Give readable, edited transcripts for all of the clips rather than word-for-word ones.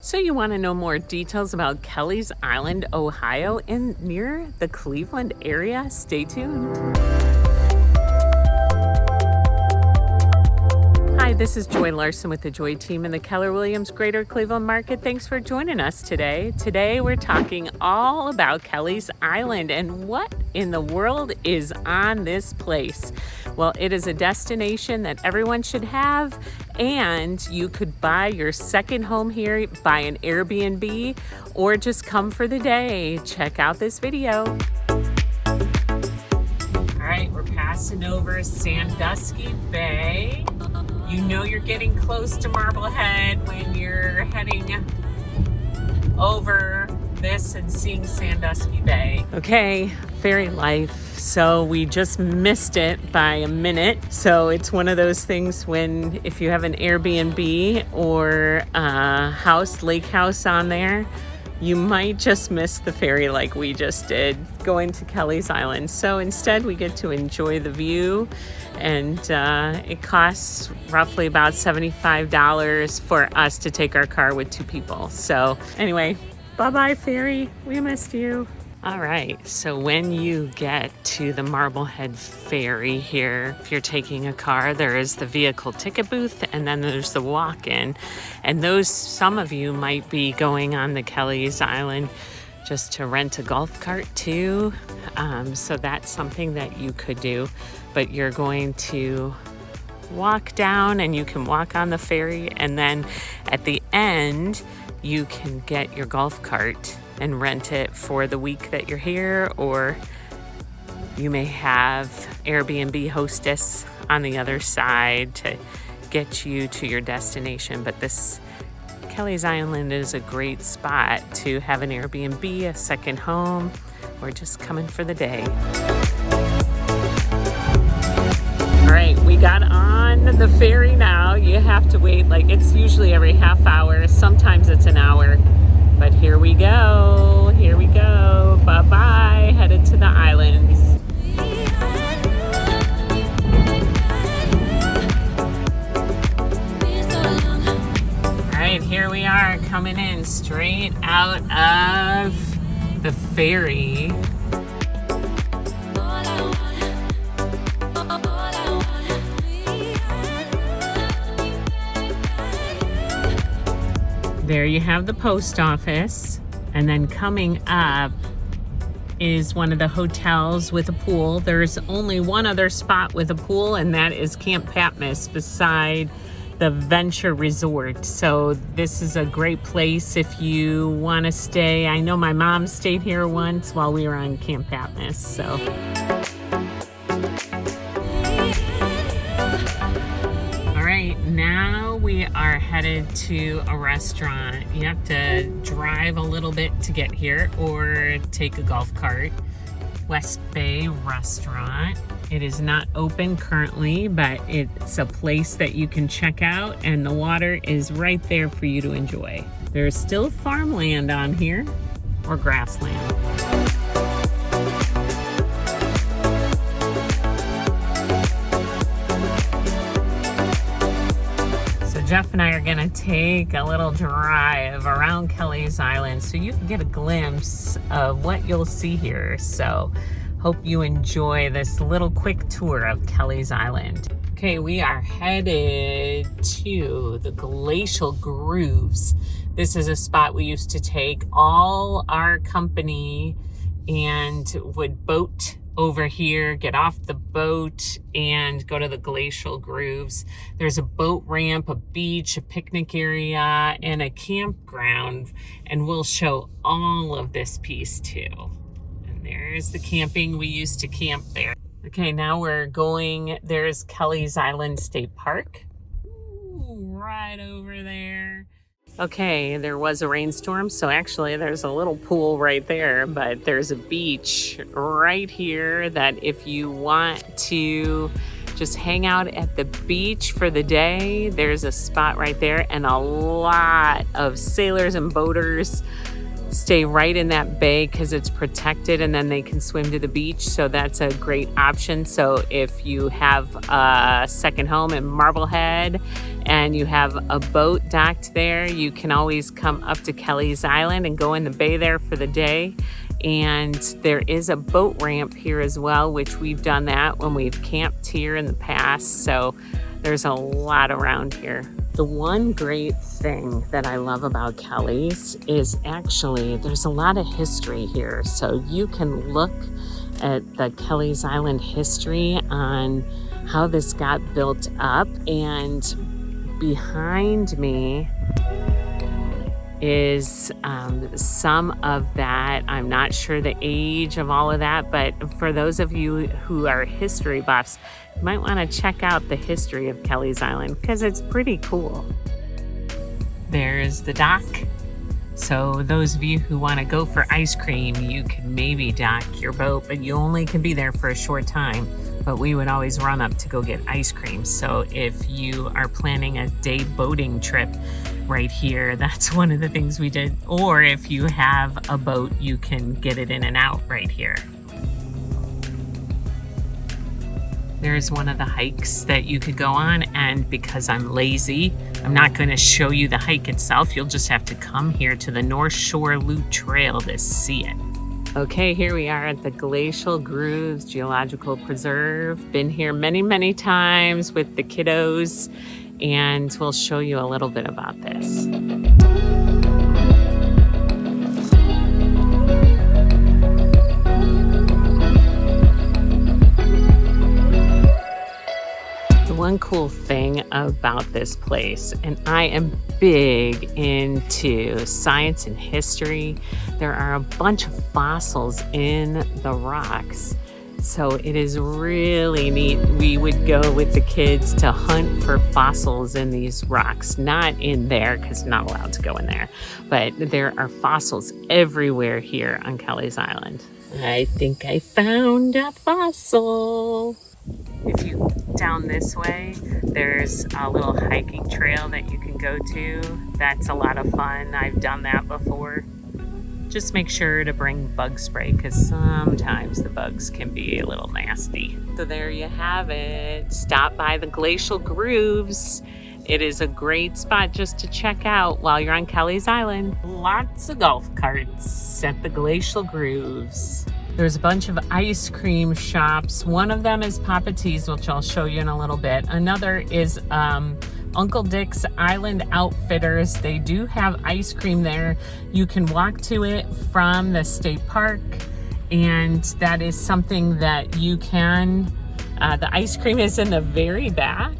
So you want to know more details about Kelleys Island, Ohio, and near the Cleveland area? Stay tuned. Hi, this is Joy Larson with the Joy team in the Keller Williams Greater Cleveland Market. Thanks for joining us today. Today we're talking all about Kelleys Island and what in the world is on this place. Well, it is a destination that everyone should have, and you could buy your second home here, buy an Airbnb, or just come for the day. Check out this video. All right, we're passing over Sandusky Bay. You know you're getting close to Marblehead when you're heading over this and seeing Sandusky Bay. Okay, ferry life. So we just missed it by a minute. So it's one of those things when if you have an Airbnb or a house, lake house on there, you might just miss the ferry like we just did going to Kelleys Island. So instead we get to enjoy the view, and it costs roughly about $75 for us to take our car with 2 people. So anyway, bye-bye ferry, we missed you. All right, so when you get to the Marblehead Ferry here, if you're taking a car, there is the vehicle ticket booth, and then there's the walk-in. And those, some of you might be going on the Kelleys Island just to rent a golf cart too. So that's something that you could do, but you're going to walk down and you can walk on the ferry, and then at the end, you can get your golf cart and rent it for the week that you're here, or you may have Airbnb hostess on the other side to get you to your destination. But this Kelleys Island is a great spot to have an Airbnb, a second home, or just come in for the day. All right, we got on the ferry now. You have to wait, like it's usually every half hour, sometimes it's an hour. But here we go, bye-bye, headed to the islands. All right, here we are coming in straight out of the ferry. There you have the post office, and then coming up is one of the hotels with a pool. There's only one other spot with a pool, and that is Camp Patmos beside the Venture Resort. So this is a great place if you want to stay. I know my mom stayed here once while we were on Camp Patmos, so. Now we are headed to a restaurant. You have to drive a little bit to get here or take a golf cart. West Bay Restaurant. It is not open currently, but it's a place that you can check out, and the water is right there for you to enjoy. There's still farmland on here, or grassland. Jeff and I are gonna take a little drive around Kelleys Island so you can get a glimpse of what you'll see here. So hope you enjoy this little quick tour of Kelleys Island. Okay, we are headed to the Glacial Grooves. This is a spot we used to take all our company and would boat over here, get off the boat and go to the Glacial Grooves. There's a boat ramp, a beach, a picnic area, and a campground, and we'll show all of this piece too. And there's the camping. We used to camp there. Okay, now we're going, there's Kelleys Island State Park. Ooh, right over there. Okay, there was a rainstorm, so actually there's a little pool right there, but there's a beach right here that if you want to just hang out at the beach for the day, there's a spot right there, and a lot of sailors and boaters stay right in that bay because it's protected, and then they can swim to the beach. So that's a great option. So if you have a second home in Marblehead and you have a boat docked there, you can always come up to Kelleys Island and go in the bay there for the day. And there is a boat ramp here as well, which we've done that when we've camped here in the past. So there's a lot around here. The one great thing that I love about Kelleys is actually there's a lot of history here. So you can look at the Kelleys Island history on how this got built up. And behind me is some of that. I'm not sure the age of all of that, but for those of you who are history buffs, you might want to check out the history of Kelleys Island because it's pretty cool. There's the dock. So those of you who want to go for ice cream, you can maybe dock your boat, but you only can be there for a short time. But we would always run up to go get ice cream. So if you are planning a day boating trip right here, that's one of the things we did. Or if you have a boat, you can get it in and out right here. There's one of the hikes that you could go on, and because I'm lazy, I'm not going to show you the hike itself. You'll just have to come here to the North Shore Loop Trail to see it. Okay, here we are at the Glacial Grooves Geological Preserve. Been here many, many times with the kiddos, and we'll show you a little bit about this. One cool thing about this place, and I am big into science and history, there are a bunch of fossils in the rocks. So it is really neat. We would go with the kids to hunt for fossils in these rocks. Not in there, because not allowed to go in there. But there are fossils everywhere here on Kelleys Island. I think I found a fossil. If you down this way, there's a little hiking trail that you can go to. That's a lot of fun. I've done that before. Just make sure to bring bug spray because sometimes the bugs can be a little nasty. So there you have it. Stop by the Glacial Grooves. It is a great spot just to check out while you're on Kelleys Island. Lots of golf carts at the Glacial Grooves. There's a bunch of ice cream shops. One of them is Papa T's, which I'll show you in a little bit. Another is Uncle Dick's Island Outfitters. They do have ice cream there. You can walk to it from the state park, and that is something that you can. The ice cream is in the very back.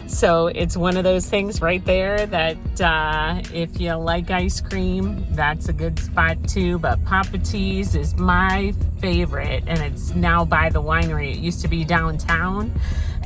So it's one of those things right there that if you like ice cream, that's a good spot too. But Papa T's is my favorite, and it's now by the winery. It used to be downtown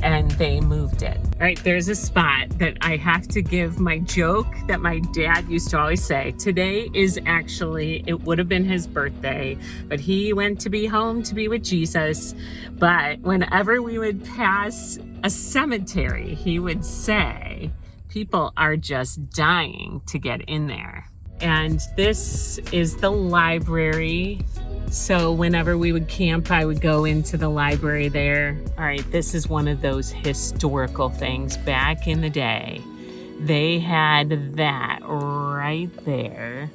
and they moved it. All right, there's a spot that I have to give my joke that my dad used to always say. Today is actually, it would have been his birthday, but he went to be home to be with Jesus. But whenever we would pass a cemetery, he would say, people are just dying to get in there. And this is the library. So whenever we would camp, I would go into the library there. All right, this is one of those historical things. Back in the day, they had that right there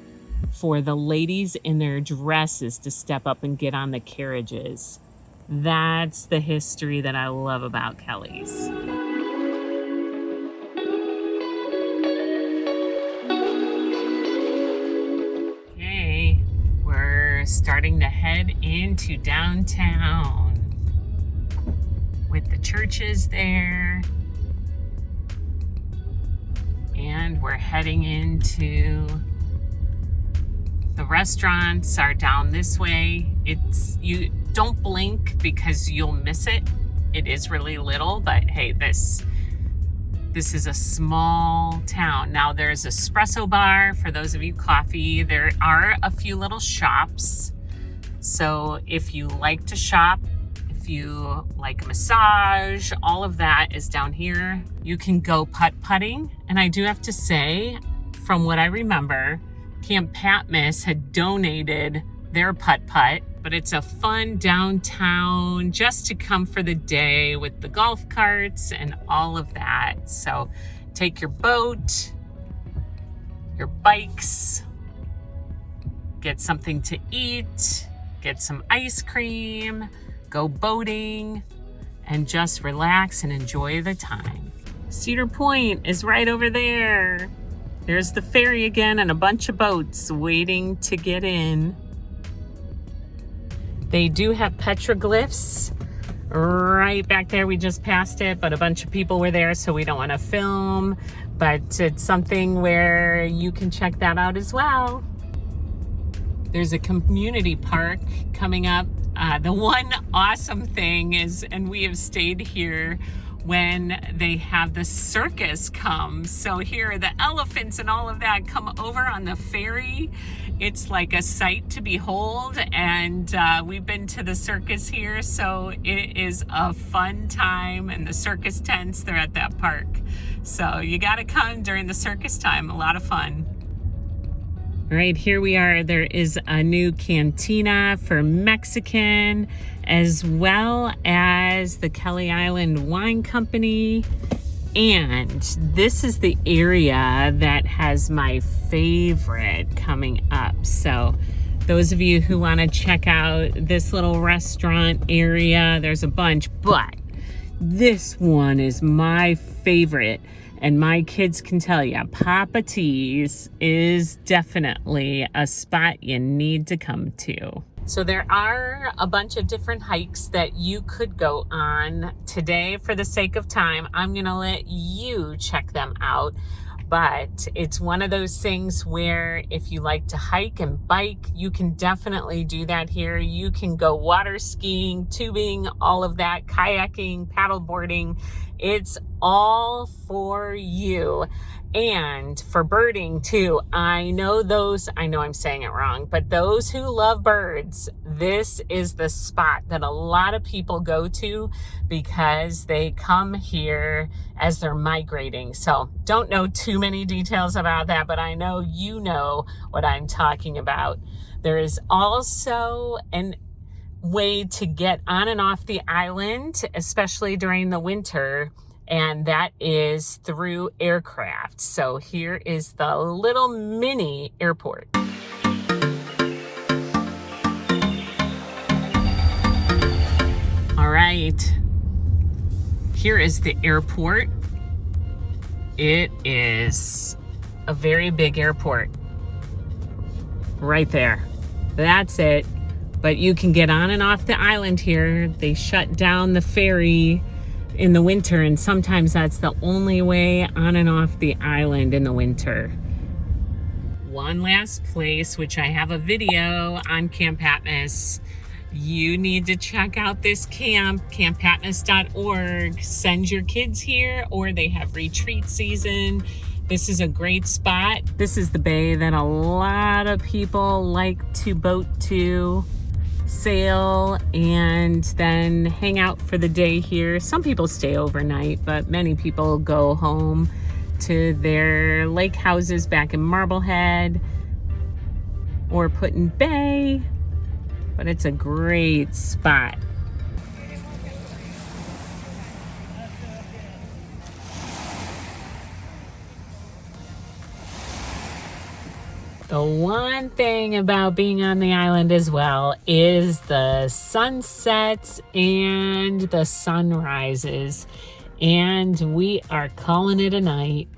for the ladies in their dresses to step up and get on the carriages. That's the history that I love about Kelleys. Okay, we're starting to head into downtown with the churches there. And we're heading into the restaurants are down this way. You don't blink because you'll miss it. It is really little, but hey, this is a small town. Now there's an espresso bar for those of you coffee. There are a few little shops. So if you like to shop, if you like a massage, all of that is down here. You can go putt-putting. And I do have to say, from what I remember, Camp Patmos had donated their putt-putt, but it's a fun downtown just to come for the day with the golf carts and all of that. So take your boat, your bikes, get something to eat, get some ice cream, go boating, and just relax and enjoy the time. Cedar Point is right over there. There's the ferry again and a bunch of boats waiting to get in. They do have petroglyphs right back there. We just passed it, but a bunch of people were there, so we don't want to film. But it's something where you can check that out as well. There's a community park coming up. The one awesome thing is, and we have stayed here when they have the circus come. So here, the elephants and all of that come over on the ferry. It's like a sight to behold, and we've been to the circus here, so it is a fun time, and the circus tents, they're at that park. So you gotta come during the circus time, a lot of fun. All right, here we are. There is a new cantina for Mexican, as well as the Kelleys Island Wine Company. And this is the area that has my favorite coming up. So those of you who want to check out this little restaurant area, there's a bunch, but this one is my favorite. And my kids can tell you, Papa T's is definitely a spot you need to come to. So there are a bunch of different hikes that you could go on. Today, for the sake of time, I'm gonna let you check them out. But it's one of those things where if you like to hike and bike, you can definitely do that here. You can go water skiing, tubing, all of that, kayaking, paddleboarding. It's all for you. And for birding too. I know I'm saying it wrong, but those who love birds, this is the spot that a lot of people go to because they come here as they're migrating. So don't know too many details about that, but I know you know what I'm talking about. There is also an way to get on and off the island, especially during the winter, and that is through aircraft. So here is the little mini airport. All right, here is the airport. It is a very big airport. Right there, that's it. But you can get on and off the island here. They shut down the ferry in the winter, and sometimes that's the only way on and off the island in the winter. One last place, which I have a video on Camp Patmos. You need to check out this camp, camppatmos.org. Send your kids here, or they have retreat season. This is a great spot. This is the bay that a lot of people like to boat to, sail, and then hang out for the day here. Some people stay overnight, but many people go home to their lake houses back in Marblehead or Put-in Bay, but it's a great spot. The one thing about being on the island as well is the sunsets and the sunrises. And we are calling it a night.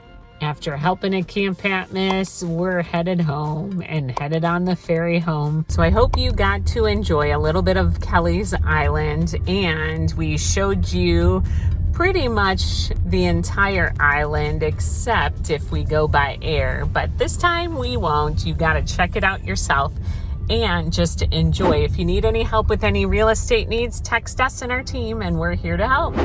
After helping at Camp Patmos, we're headed home and headed on the ferry home. So I hope you got to enjoy a little bit of Kelleys Island, and we showed you pretty much the entire island, except if we go by air. But this time we won't. You got to check it out yourself and just enjoy. If you need any help with any real estate needs, text us and our team, and we're here to help.